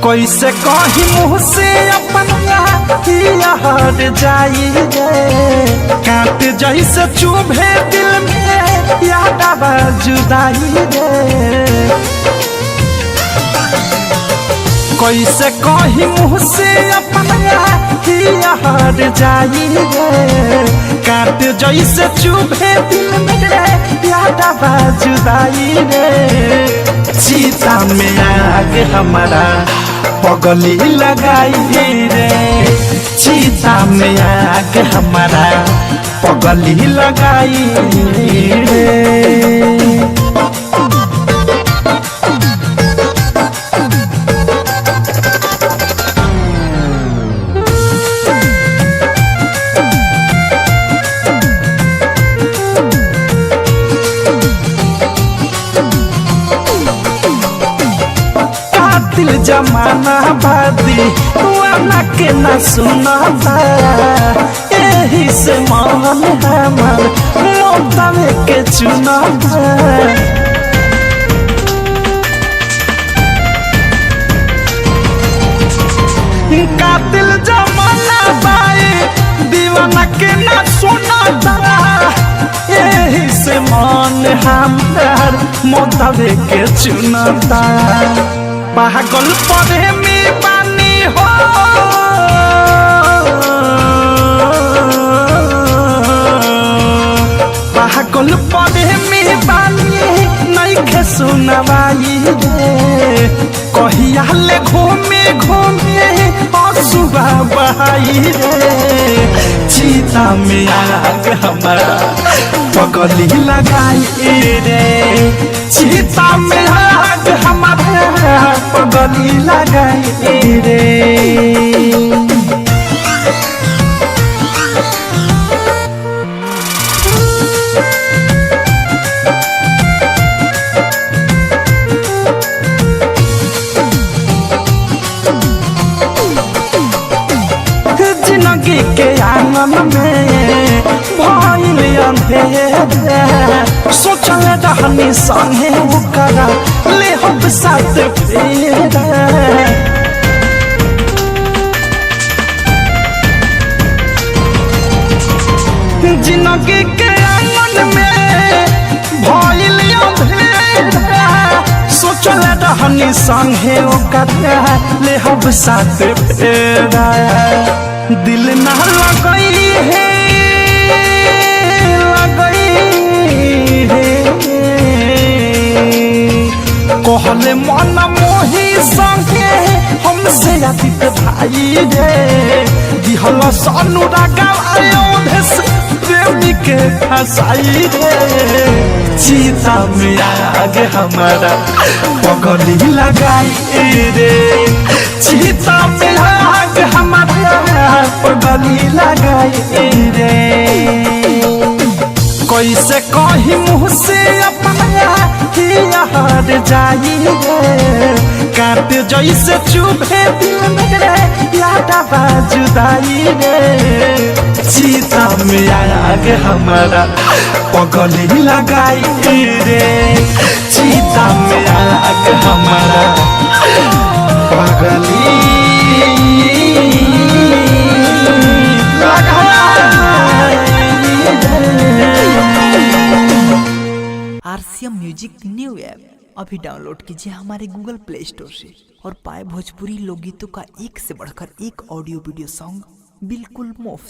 कैसे कही मुँह से अपन यार जाई रे, कांट जैसे चुभे दिल में याद जुदाई रे। कैसे कही मुँह से अपन यार जाई रे, कांट जैसे चुभे दिल में याद जुदाई रे। सीता में आग हमारा पगली लगाई रे, सीता में आग हमारा पगली लगाई रे। दिल जमाना बादी वाला के न सुनाता, यही से मन हमार मोतवे के चुनाता। कातिल जमाना बाई दीवाना के न सुनाता, यही से मन हमार मोतवे के चुनाता। पागल प्रेमी बानी हो, पागल प्रेमी बानी नहीं सुनवाई रे। कहिया ले घूमे घूमे आंसुआ बहाई रे, सीता में आग हमारा पगली लगाई रे, सीता में आग हमारा पगली लगाई रे। जिंदगी के आंगन में भइल अंधेरा, सोचल रहनी संगे ओकरा ले हम साथ फेरा। जिंदगी के आंगन में भइल अंधेरा, सोचल रहनी संगे ओकरा ले हम साथ फेरा। दिल ना लगई है, कहले मन मोही संगे हमसे अधिक भाई रे। दिहल अनुरागा प्रेमी के फसाई रे, सीता में आग हमारा पगली लगाई रे, सीता में आग हमारा पगली लगाई रे। कैसे कही मुँह से अपन यार जाई रे, कांट जैसे चुभे दिल में याद जुदाई रे। सीता में आग हमारा पगली लगाई रे, सीता में आग हमारा पगली आरसीएम म्यूजिक न्यू ऐप अभी डाउनलोड कीजिए हमारे गूगल प्ले स्टोर से और पाए भोजपुरी लोकगीतों का एक से बढ़कर एक ऑडियो वीडियो सॉन्ग बिल्कुल मुफ्त।